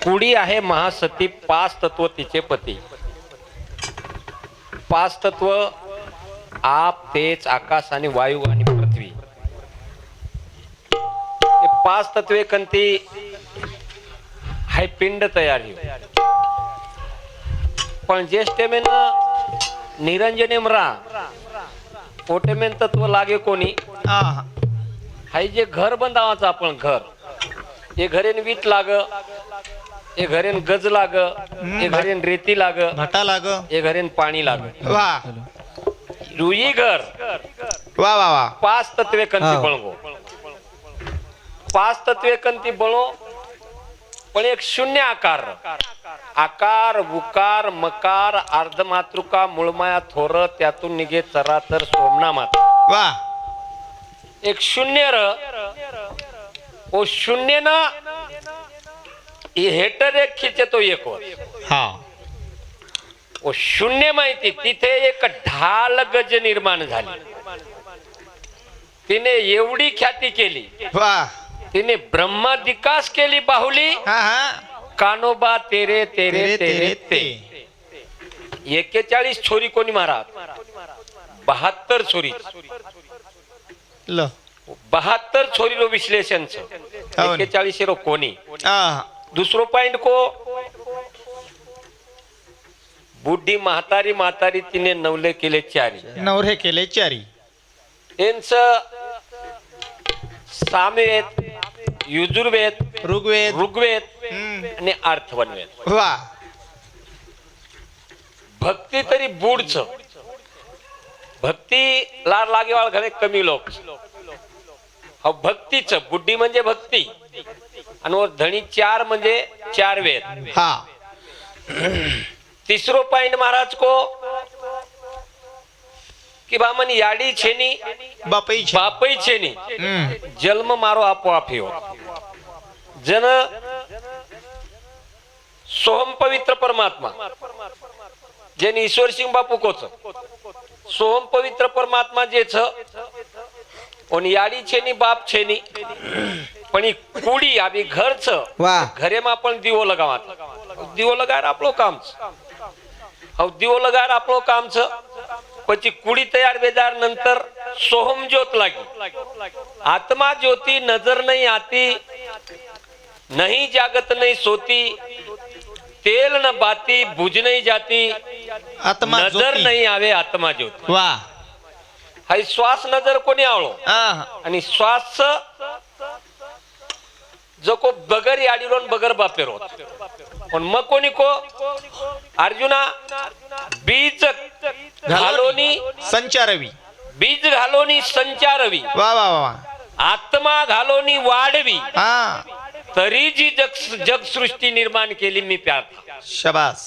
कुडी आहे महासती, पाच तत्व तिचे पती. पाच तत्व आप, तेज, आकाश आणि वायू आणि पृथ्वी. हे पाच तत्वे कंती हाय पिंड तयारी. पण ज्येष्ठमेन निरंजने मरा पोटेमेन तत्व लागे कोणी. हाय जे घर बंदावाचं आपण घर, हे घरेन वीट लाग, हे घरेन गज लाग, हे घरेन रेती लाग, घाटा लाग, हे घरेन पाणी लाग. वा रुई घर वा वा वा. पाच तत्वे कंती बळगो. पाच तत्वे कंती बळो. पण एक शून्य आकार, आकार उकार मकार अर्धमातृका मूळमाया थोर त्यातून निघे चरातर सोमना मात. वा एक शून्य र ओ शून्य ना हेटर एक खिचे तो एक वर. हा ओ शून्य माहिती तिथे एक ढाल गज निर्माण झाली. तिने एवढी ख्याती केली. वा तिने ब्रह्मादिकास केली बाहुली. हा हा. कानोबा तेरे तेरे तेरे ते. 41 छोरी कोणी महाराज, 72 छोरी. ल 72 छोरी रो विश्लेषण छ. 41 रो कोणी. दुसरो पॉइंट को बुद्धी म्हातारी म्हातारी तिने नवले केले चारी. नवरे केले चारी. यांचं सामवेद, यजुर्वेद, ऋग्वेद आणि अर्थवनवेद. वा भक्ती तरी बुडच. भक्ती लार लागेवाळ घरे कमी लोक. हा भक्तीच बुद्धी म्हणजे भक्ती आणि वर धणी चार म्हणजे चार वेद. हा. तिसरो पॉइंट महाराज को कि बामन याडी छेनी बापई छेनी जन्म मारो आपोआप हो. जन सोहम पवित्र परमात्मा जेने ईश्वर सिंह बापू कोच सोहम पवित्र परमात्मा जे छ ओन याडी छेनी बाप छेनी. पण ही कुडी आम्ही घर छ घरे मा पण दिवो लगावा. दिवो लगार आपलो काम छ. दिवो लगार आपलो काम छ. પછી કુડી તૈયાર બેદાર નંતર સોહમ જ્યોત લાગી. આત્મા જ્યોતિ નજર નહીં આતી, નહીં જાગત નહીં સોતી, તેલ ન બાતી ભુજ નહીં જાતી, નજર નહીં આવે આત્મા જ્યોતિ. વાહ. હાઈ શ્વાસ નજર કોની આવળો અને શ્વાસ जो को बगर याडीरो बगर बापेरो. पण मग कोणी को अर्जुना बीज घालोनी संचारवी. बीज घालोनी संचारवी. वा वा वा. आत्मा घालोनी वाढवी. हा. तरी जी जग सृष्टी निर्माण केली मी प्यार. शाबास.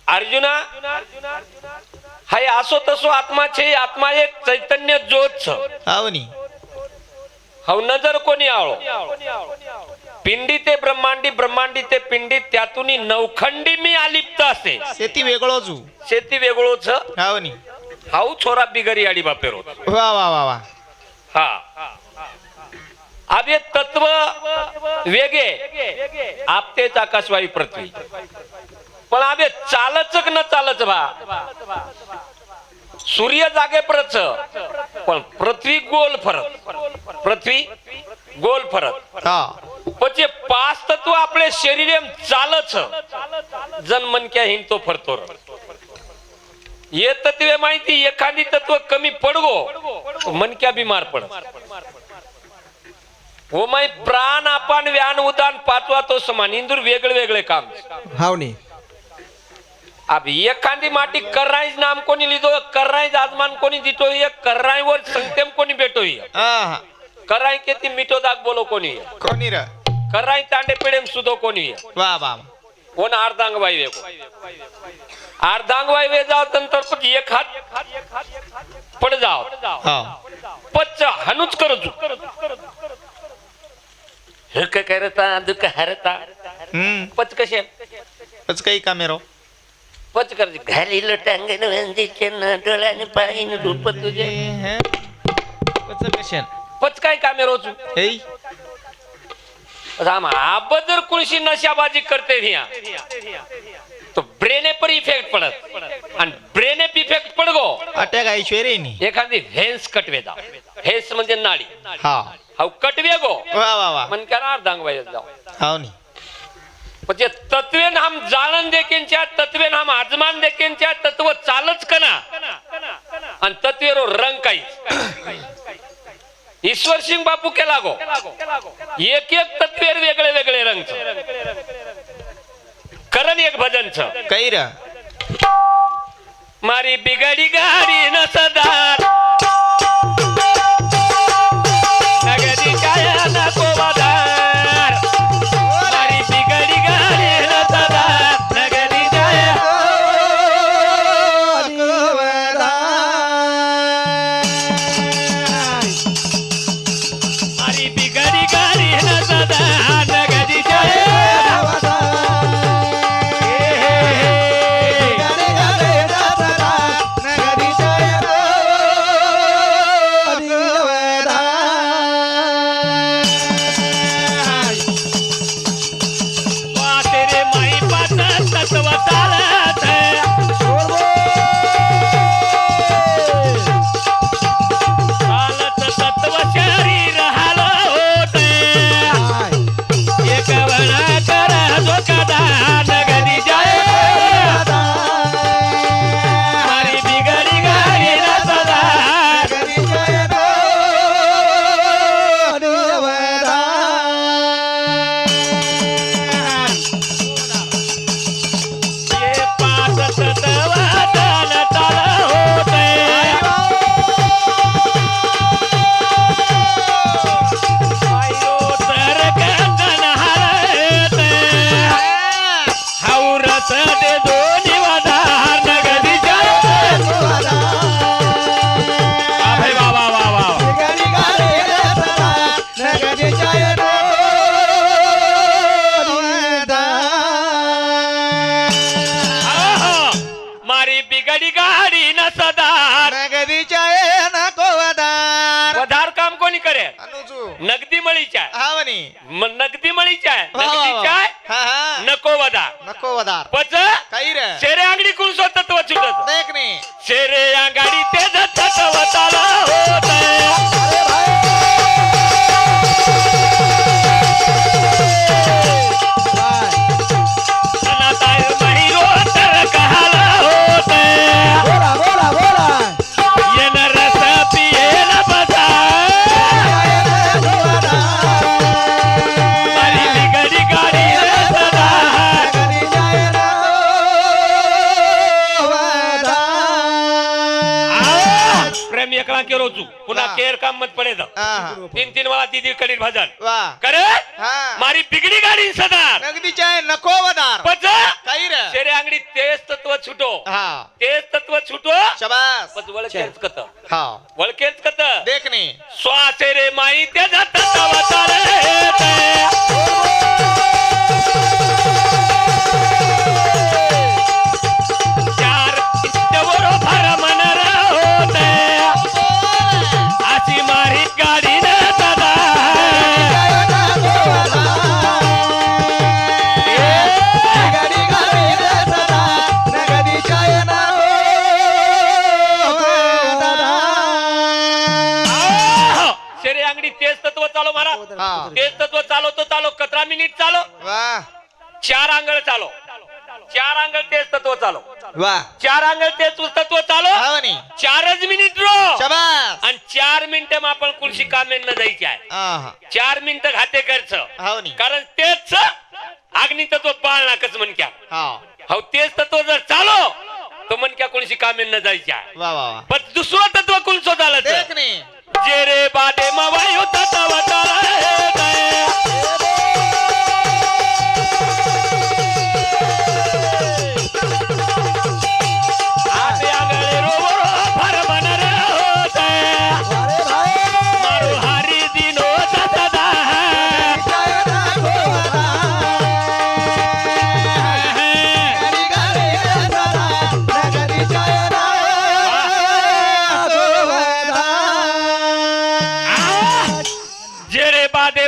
अर्जुना हाय असो तसो आत्मा छे. आत्मा एक चैतन्य ज्योत छ. आवनी हव नजर कोणी आवळो. पिंडी ते ब्रह्मांडी, ब्रह्मांडी ते पिंडी, त्यातून नवखंडी मी आलिप्त असे. शेती वेगळो जू. शेती वेगळोच. आवनी हाऊ छोरा बिगरी आडी बापेरो. वा वा वा वा. हा. आबे तत्व वेगे आपतेच आकाशवायू पृथ्वी. पण आबे चालच न चालच भा. सूर्य जागे परच पण पृथ्वी गोल फरक. पृथ्वी गोल फरक. हा. પછી पाच तत्व आपले शरीर चालच जन मनक्या हिंडतो फरतो. ये तत्वे माहिती एखादी तत्व कमी पडगो मनक्या बीमार पड. हो माई प्राण आपण व्यान उदान पाचवा तो समान. इंदूर वेगळे वेगळे काम. हावनी अब एखादी माटी कर्राईज नाम कोणी लिहितो, कर्राईज आजमान कोणी दितो, एक कर्राईवर संगतेम कोणी भेटो. कराई किती मिठो दाग बोलो कोणी. कोणी र कराई तांडे पेडेम सुधो कोणी. वा वा. कोण अर्धांग वाई वेगो. अर्धांग वाई वे जाओ नंतर पण एक हात पड जाओ. हा. पच्च हनुच करजू. हे काय करता दुख हरता. पच कसे पच काही कामेरो. पच करजी घालील टांगण वंदीचे न डोळ्याने पाहिन रूप तुझे. पच कशान पच काय कामेरो. हे आम आप जर कोणशी नशाबाजी करते ह्या तो ब्रेने पर इफेक्ट पडत आणि ब्रेने इफेक्ट पडगो अटॅक ऐश्वर्य नी एखादी व्हेन्स कटवे जा व्हेन्स म्हणजे नाडी हा हाव कटवे गो वा वा वा मन करा अर्धांग वयस जाओ हाव नी म्हणजे तत्वेन हम जाणन देखेंच्या तत्वेन हम आजमान देखेंच्या तत्व चालच कना आणि तत्वेरो रंग काही ईश्वर सिंग बापू केला गो एक एक तत्वेर वेगळे वेगळे रंग करण एक भजन छ काही र मारी बिगड़ी गाड़ी न सदार नगदी काया न को वदार मारी बिगड़ी गाड़ी न सदार नगदी काया मारी बिगड़ी गाड़ी न सदार नगदी काया नगदी मळीच्या नगदी मळीच्या नगदी चाय नको वदा नको वदार पच काही र शेरे अंगडी कोण तत्व छुटत देख नी शेरे अंगाडी ते तत्व ताला होत पुन्हा केर काम मत पडे तीन तीन वाला दीदी करील भजन करे मारी बिगड़ी गाड़ी सदार नगदी चाय नको वदार पच काही र शेरे अंगडी तेज तत्व छुटो तेज तत्व छुटो शाबास पच वळकेच कत हा वळकेच कत देख नी श्वासे रे माई ते तत्व तारे तेज तत्व चालवतो चालो 17 मिनिट चालो वाह 4 आंगळ चालो 4 आंगळ तेज तत्व चालो वाह 4 आंगळ तेज तत्व चालो हावनी 4च मिनिट रो शाबास आणि 4 मिनिटं मग आपण कुलशी कामे न जायची आहे 4 मिनिटं घाते करच हावनी कारण तेच अग्नि तत्व पाळणा कस म्हणक्या हाव तेज तत्व जर चालो तो म्हणक्या कुलशी कामे न जायची आहे वाह वाह पण दुसरं तत्व कुलसो झालं देख नी जे रे बादे मवायो तत्व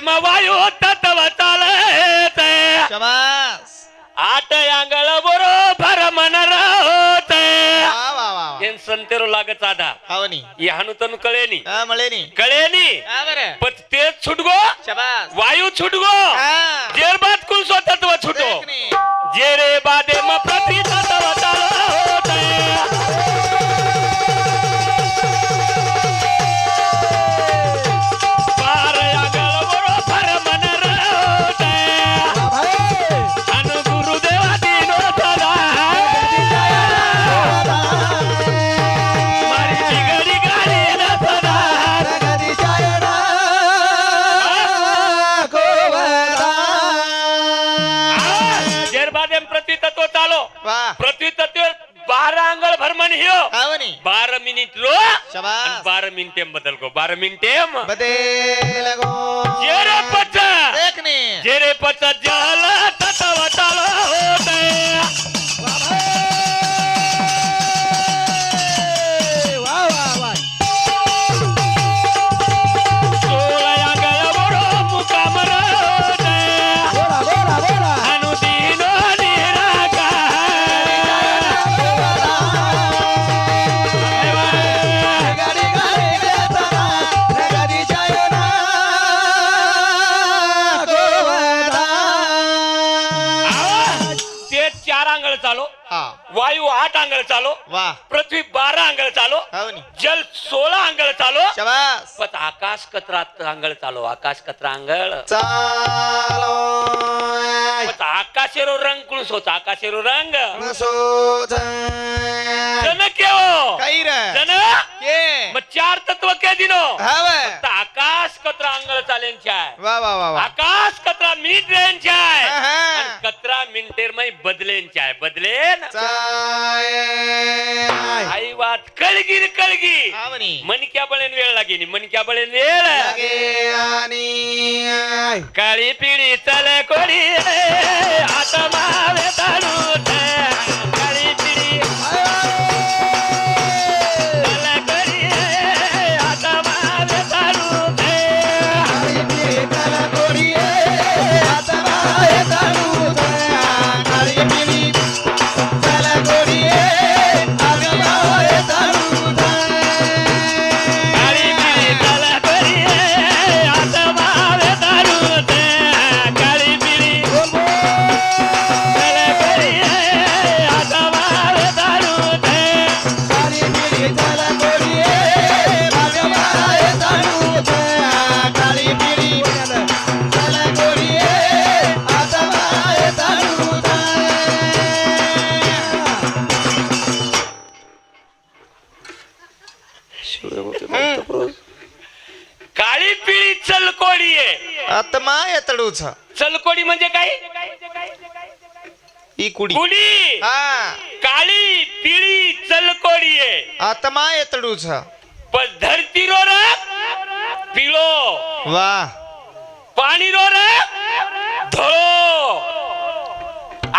मवायो तेरो लागत आधा हवनी ये हानु तनु कळेनी हा मळेनी कळेनी हा बरं पण तेज छुटगो शाबास वायू छुटगो हा जेर बात कुल सो तत्व छुटो देखनी जेरे बादे म पृथ्वी तत्व चालो होते पार आगळ बरो फर मन रोते अनु गुरुदेवा दिनो सदा मारी बिगडी गाडी ना सदा जेर बादे म पृथ्वी तत्व चालो वाह पृथ्वी तत्व 12 आंगळ भरमन हियो हवनी 12 मिनिट रो शाबास 12 मिनिटेम बदल को 12 मिनिटेम बदल गो जेरे पचा देखनी जेरे पचा जल तत्व चालो होते सोळया गळबरो मुकामर होते अनुदिनो ते 4 आंगळ चालो हा वायू 8 आंगळ चालो वाह पृथ्वी 12 आंगळ चालो हवनी जल 16 आंगळ चालो शाबास पण आकाश कचरा आंगळ चालो आकाश कचरा आंगळ चालो पण आकाशेरो रंग कुणस होता आकाशेरो रंग नसो जन केवो काही रे जन के मग 4 तत्व के दिनो हव फक्त आकाश कचरा आंगळ चालेंचे आहे वाह वाह वाह वाह आकाश कचरा मिनिट रेंचे आहे हा. आणि कचरा मिनिटेर मै बदलेंचे आहे बदलेन चाय आई वात कळगी रे कळगी हवनी मनक्या बळेन वेळ लागेनी मनक्या बळेन वेळ लागे आणि काळी पिढी चल कोडी आत्मा वेताळू काळी पिढी चल कोडी आत्मा वेताळू काळी पिढी चल कोडी आत्मा वेताळू काळी पिढी चल कोडी आत्मा वेताळू काळी पिढी चलकोडी आहे आत्मा येतडूच चलकोडी म्हणजे काय ही कुडी कुडी हा काळी पिळी चलकोडी आहे आत्मा येतडूच पण धरती रो रंग पिळो वाह पाणी रो रंग धळो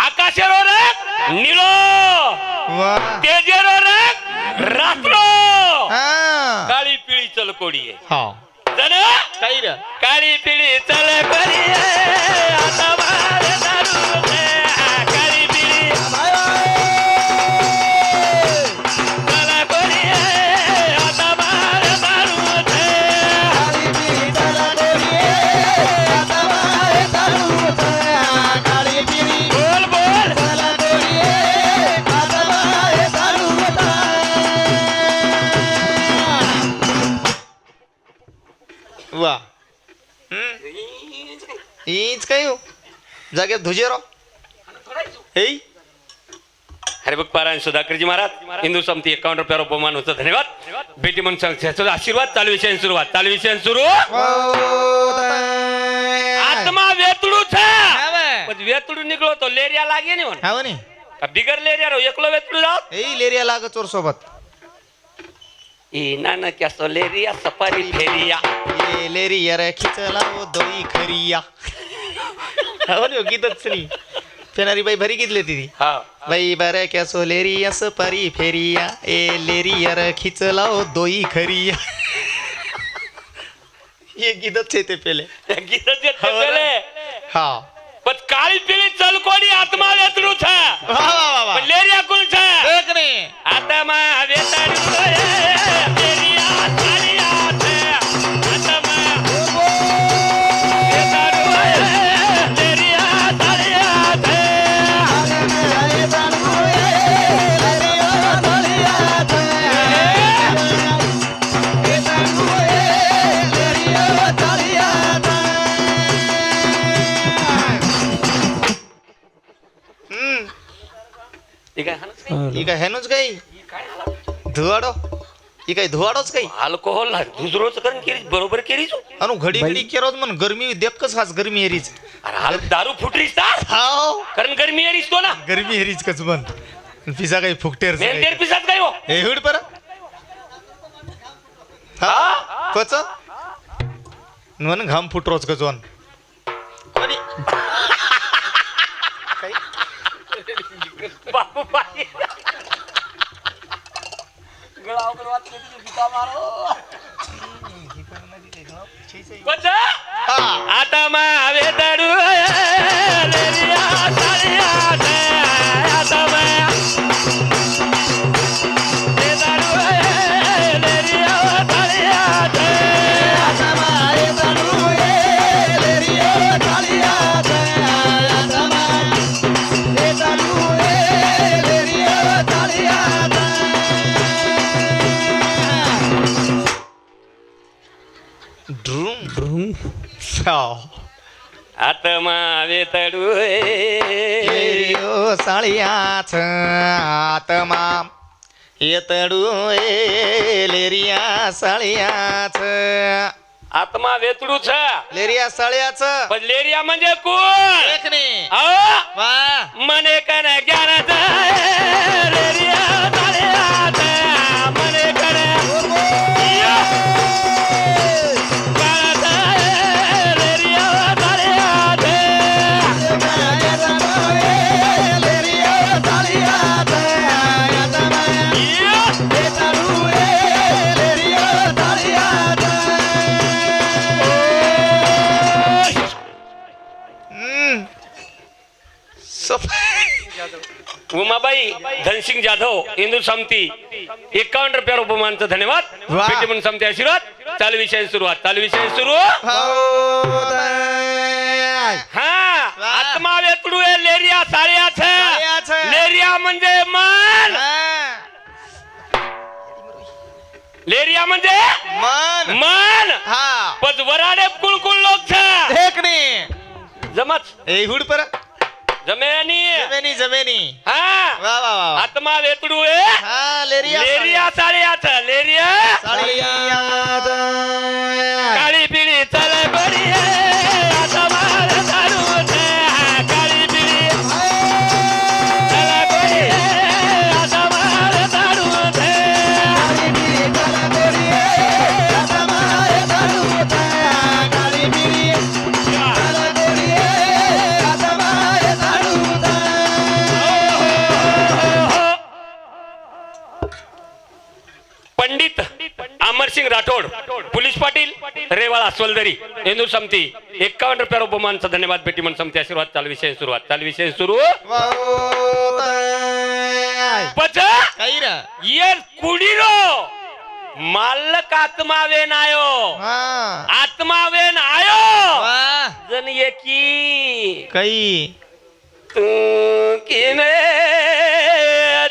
आकाशेरो रंग निळो वाह तेजेरो रंग रात्रो हा काळी पिळी चलकोडी आहे हा जण काही रे काळी पिळी चलकोडी आहे आता मारे दारू आहे. काळी पिळी चलकोडी आहे आता मारे दारू आहे. बोल बोल वाह हीच काय हो जाग्यात धुजेरो हे अरे बघ पारायण सुधाकरजी महाराज हिंदू समती 51 रुपयावर बहुमान होतं धन्यवाद बेटी म्हणून सांगतो आशीर्वाद चालू विषय सुरुवात चालू विषय सुरू आत्मा वेतडू था पण वेतडू निघलो तो लेरिया लागे नाही म्हणून हा नी का बिगर लेरिया रो एकलो वेतडू जाओ ए लेरिया लाग चोर सोबत ई नाना क्या सो लेरिया सफारी फेरिया ये लेरिया रे खिचला ओ दोई खरिया हो नी गीतच नी फेनारी बाई भरी गीत लेती ती हा बाई बरे क्या सो लेरिया सपारी फेरिया ए लेरिया रे खिचला ओ दोई खरिया ये गीतच छे ते पहिले गीतच येते पहिले हा पण काळी पिळी चलकोणी आत्मा वेतरू छ वा वा वा वा पण लेरिया कोण छ देखणे आत्मा वेतरू लेरिया सालिया छ आत्मा वेतरू लेरिया सालिया छ ठीक आहे ही काय हेनोच काही धुवाडो ही काय धुवाडोच काही अल्कोहोल दुसरोच करून केली बरोबर केली अनु घडी घडी केरोज मन गरमी देखकच हाच गरमी हेरीच अरे दारू फुटरीस ता हाव कारण गरमी येरीस तो ना गरमी हेरीच कच मन पिसा काही फुकटेर मेन तेर पिसात काय हो हे हुड पर हा कच मन घाम फुटरोच कचवन कोणी बापू बाई गळाव कर वाचले तुझे बिका मारो कोच आता मा हवे तडू लेरिया सालिया आता मा हे तडू लेरिया सालिया आता मा हे तडू लेरिया सालिया आता मा हे तडू लेरिया सालिया ड्रूम ड्रूम साव आत्मा वेतडू ओ साळियाच आत्मा येतडू लेरिया साळियाच आत्मा वेतडू छ लेरिया साळियाच पण लेरिया म्हणजे कोण देखणे वा मने कन ज्ञानाचा लेरिया सालियाचा मने कन उमाबाई धनसिंग जाधव इंदू समती 51 रुपया उपमानचं धन्यवाद वाह. पेटी म्हणून समती आशीर्वाद चालू विषय सुरू हा आत्मा वेतडू लेरिया साळियाच साळियाच. लेरिया म्हणजे मन लेरिया म्हणजे मन मन हा पद वराडे कुळकुळ लोक छ देखणे जमच ए हुड पर जमेनी जमेनी जमेनी हा वा वा वा आत्मा वेतडू हा लेरिया लेरिया साळियाच लेरिया साळियाच काळी पिळी चल बडी आत्मा दारू काळी पिळी चल बडी आत्मा दारू पंडित अमरसिंग राठोड पोलीस पाटील रेवाळ अस्वलदरी इंदूर समती 51 रुपया उपमानचा धन्यवाद भेटी म्हणून समती आशीर्वाद चालू विषय सुरू पच काही रा ये कुडीरो मालक आत्मावेन आयो हा आत्मावेन आयो वा जन एकी काही तू किने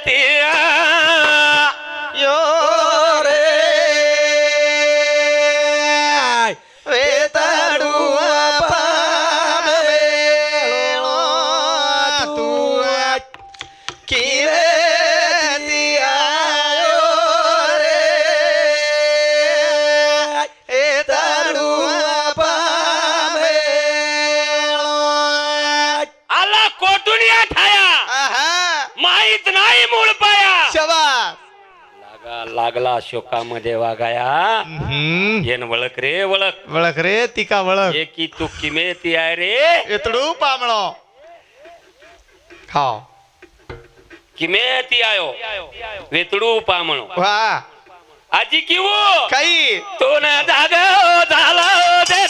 तिया यो रे वेताडू पामेलो तू किरे दिया यो रे वेताडू पामेलो आला कोटुनिया ठाया आहा माहित नाही मूळ पाया शाबास लागला शोकामध्ये वागाया येन वळख रे वळख वळख रे तिका वळख एकी तू किमे ती आहे रे एतडू पामळो खाओ किमे ती आयो वेतडू पामणो वा आजी किवो काही तो ना जाग झाला दे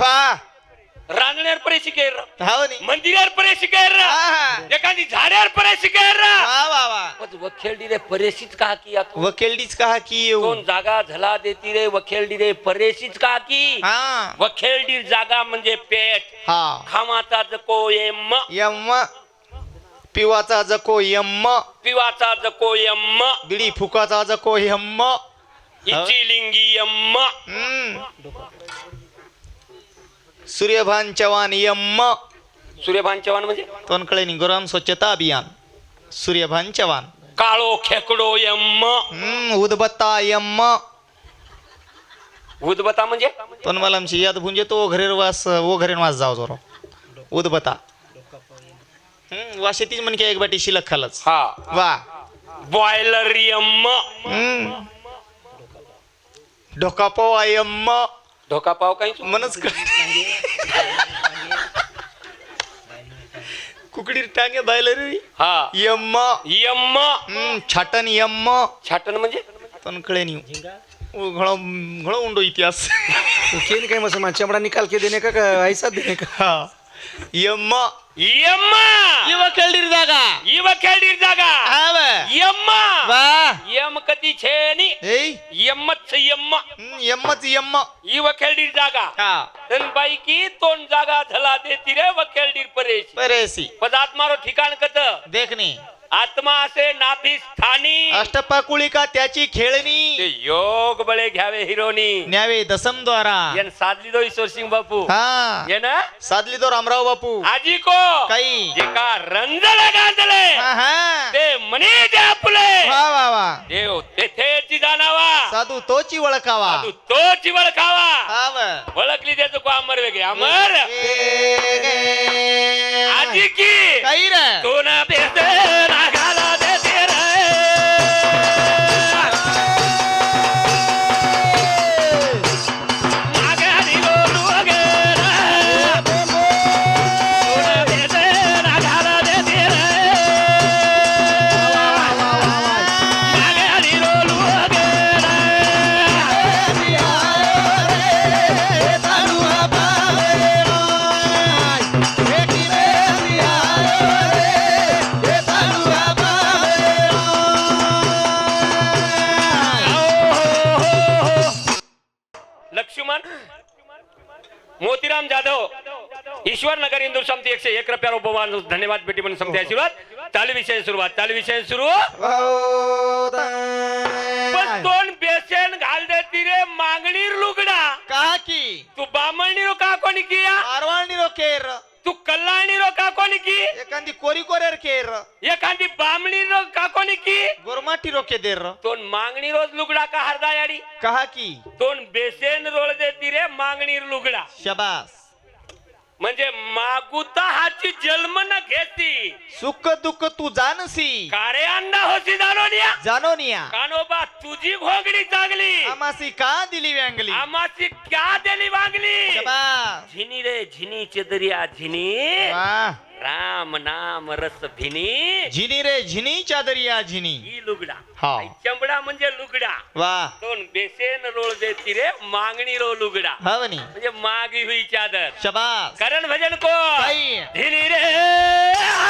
वा रांजण्यावर परे शिकेर हाव नी मंदिरावर परे शिकेर हा. एखादी झाड्यावर परे शिकेर वा वा वा वखेलडी रे परेशीच का की आता वकेलडीच कहा की येऊ दोन जागा झला देती रे वखेलडी रे परेशीच का की हा वखेलडी जागा म्हणजे पेट हा खामाचा जको यम यम्म पिवाचा जको यम्म पिवाचा जको यम बिडी फुकाचा जको यम्म इची लिंगी यम सूर्यभान चव्हाण यम्म सूर्यभान चव्हाण म्हणजे तोंडकडे गरम स्वच्छता अभियान सूर्यभान चव्हाण काळो खेकडो यम उदबत्ता यम्म उदबता म्हणजे तोंडमालामची याद भुंजे तो घरेन वास जाव जोरो उदबत्ता वाशेतीच म्हण की एक बाटी शिलक खालच हा वा बॉयलर यम ढोका पोवा यम्म धोका पाव काही मनच कुकडी टांगे बायलरी हा यम्म यम छाटन यम्म छाटण म्हणजे तोंडकडे न्यू घणो उंडो इतिहास केन काय मग चमड़ा निकाल के देने का ऐसा देने का हा यम्म यम वकेलडीर जागा वखेलडी जागा हा वा यम वा यम कधी छेनी ए यम्मच यम यम्मच यम्म वखेलडी जागा हा तन बाई की तोंड जागा झला देती रे वखेलडी परेशी परेसी पदात मारो ठिकाण कत देखणे आत्मा असे नाभी स्थानी अष्टपाकुळिका त्याची ते खेळणी योग बळे घ्यावे हिरोनी न्यावे दसम द्वारा यान साधली दो ईश्वर सिंग बापू हा ये ना साधली तो रामराव बापू आजी को काही जे का रंजले गांजले हा हा ते मनी द्यापुले वा वा वा देव तेथेची जाणावा साधू तोची ओळखावा तू तो चिवळ खावा हा वा ओळखली त्याचं को अमर वेगळे अमर आजी की काही रे तो ना बेसे ना घाला देते रे मागारी लोलू वगैरे तो ना बेसे ना घाला देते रे मागारी लोलू वगैरे लक्ष्मण मोतीराम जाधव ईश्वर नगर इंदूर समिती 101 रुपया उपमान धन्यवाद बेटी म्हणून समिती आशीर्वाद चालू विषय सुरुवात चालू विषय सुरू बस दोन बेसन घाल देती रे मागणीर लुगडा कहा की तू बामणी रो का कोणी किया आरवाणी रो केर तू कल्याणी रो का कोणी की एखादी कोरी कोरेर केर एखादी बामणी रो का कोणी की गोरमाटी रो के देर तोन मागणी रोज लुगडा का हरदा याडी कहा की तोन बेसेन रोळ देती रे मागणीर लुगडा शबास म्हणजे मागुता हाची जन्म न घेती सुख दुःख तू जानसी कारे अंडा होती जाणोनिया जानोनिया कानोबा तुझी घोगडी चांगली आमासी का दिली व्यंगली आमाची क्या दिली वागली शबास झिनी रे झिनी चदरिया झिनी वाह राम नाम रस भिनी झिनी रे झिनी चादरिया झिनी ही लुगडा हा. चमडा म्हणजे लुगडा वाह दोन बेसेन रोळ देती रे मागणी रो लुगडा भावनी म्हणजे मागी हुई चादर शबास करण भजन को काही झिनी रे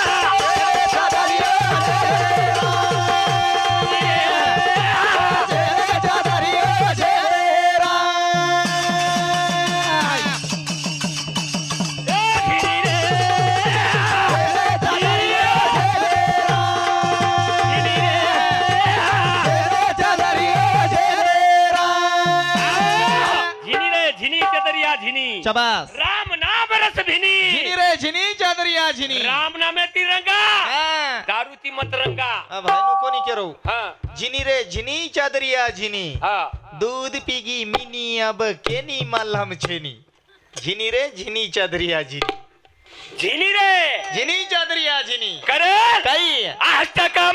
झिनी शबास राम नाम रस भिनी झिनी रे झिनी चादरिया झिनी राम नामे ती रंगा हा. दारू ती मत रंगा भाईनु कोणी केरो हा झिनी रे झिनी चादरिया झिनी हा दूध पीगी मिनी अब केनी मलहम छेनी झिनी रे झिनी चादरिया झिनी झिनी रे झिनी चादरिया झिनी करे काही अष्टका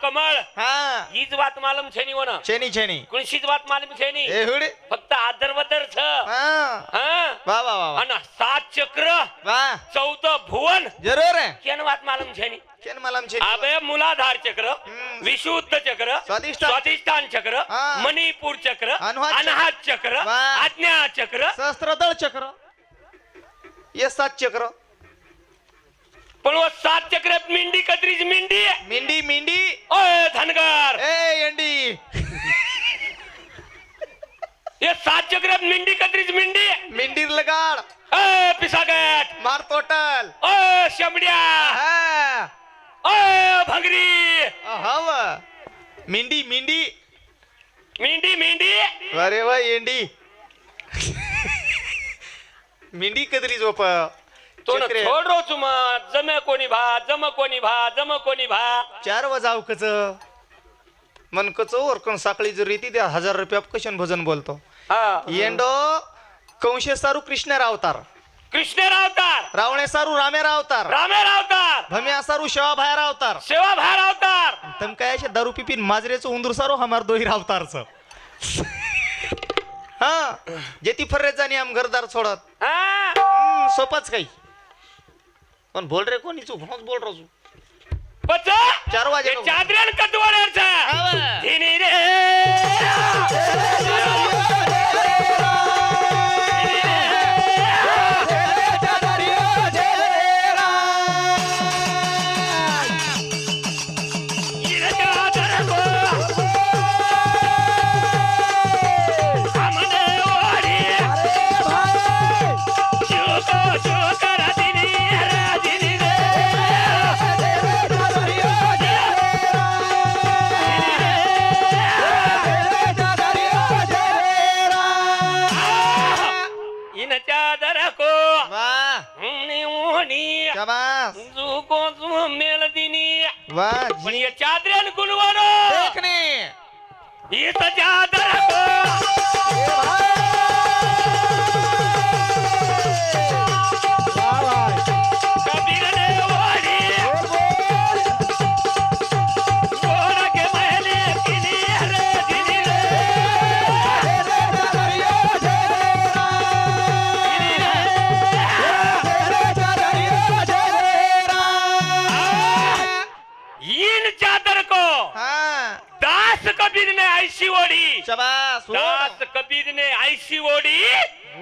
कमळ हा हीच बात मालूम छेनी होणं छेनी छेनी कोणशीच बात मालूम छेनी ए हुडे फक्त आदरबदर छ हा वा वा वा वा आणि 7 चक्र वा 14 भुवन जरूर आहे केन बात मालूम छेनी केन मला छेनी अबे मूलाधार चक्र विशुद्ध चक्र स्वादिष्टान चक्र हा. मणिपूर चक्र अनाहत चक्र. अनाहत चक्र वा. आज्ञा चक्र सहस्त्रदळ चक्र ये 7 चक्र पण वो 7 चक्रात मिंडी कत्रीच मिंडी मिंडी मिंडी ओय धनगर ए एंडी ये 7 चक्रात मिंडी कत्रीच मिंडी मिंडीर लगाड ओय पिसागट मार टोटल ओय शमड्या हा ओय भंगरी हव मिंडी मिंडी मिंडी मिंडी अरे वा एंडी मिंडी कदरी झोप तो ना छोड रो तुम जमे कोणी भा जम कोणी भा जम कोणी भा 4 वाजाव कच मन कच वरकण साखळी जर रीती द्या 1000 रुपया कशन भजन बोलतो हा येंडो कंशे सारू कृष्ण रावतार कृष्ण रावतार रावणे सारू रामे रावतार रामे रावतार भम्या सारू शेवा भाया रावतार सेवा भा रावतार तम काय अशे दारू पिपीन माजरेचं उंदूर सारू हमार दोही रावतारच हा जेती फर्रे जाणी आम घरदार सोडत हा सोपाच काही पण बोल रे कोणी चू म्हणून बोल राजू पच 4 वाजे चादरन कतवरच धिनी रे शाबास मेल दिनी वाह पण ये चादरन गुणवानो देखने ये तो चादर को कबीर ने वाली गोर के महले किनी रे दिनी रे इन चादर को हाँ दास कबीर ने ऐसी ओढ़ी शाबास दास कबीर ने ऐसी ओढ़ी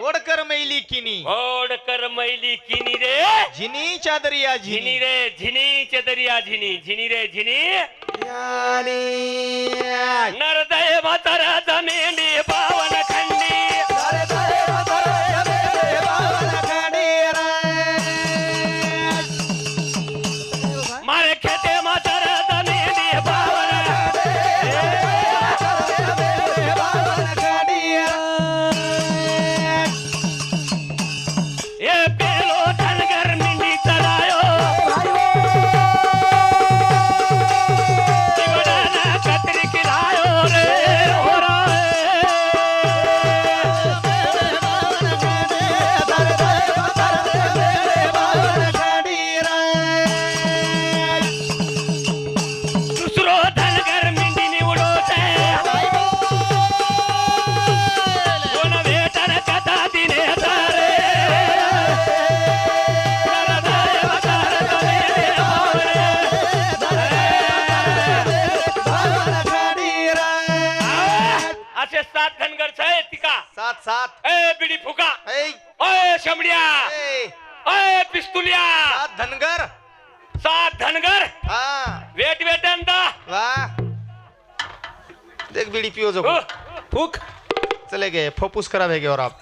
ओढकर मैली किनी ओढ़ कर मैली किनी रे झिनी चादरिया झिनी झिनी रे झिनी चदरिया झिनी झिनी रे झिनी नरदय मतर जमेंडी पावन खंडी मारे खेते मतर जमेंडी पावन ये पेलो धनगर मिंडी चलायो शिवडाना कतरी खिलायो रे हो दुसरो धनगर मिंडी निवडो कोण भेटन कथा दिने तारे असे 7 धनगर छे तिका 7 ए बिडी फुका ऐ ओय शमड्या ऐ ओय पिस्तुलिया 7 धनगर 7 धनगर हाँ वेट वेटंदा वाह देख बीड़ी पियो जो फुक चले गए फपूस खराब है और आप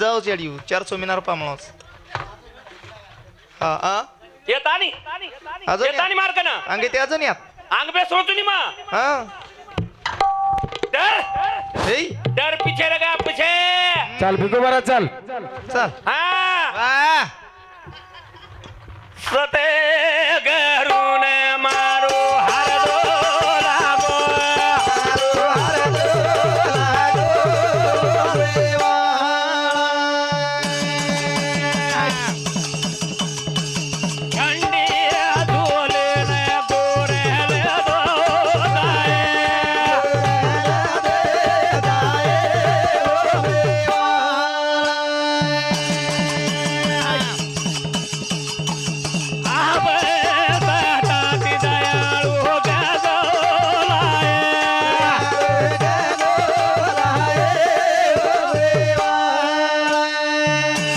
जाओ चढ़ियो 400 मीनार पामळोस हाँ हाँ येतानी अजून येतानी मार का ना अंगे ते अजून यात अंग पे सोचू नी मा हाँ डर हे डर पीछे लगा पीछे चल भिको बरा चल चल हाँ वाह सते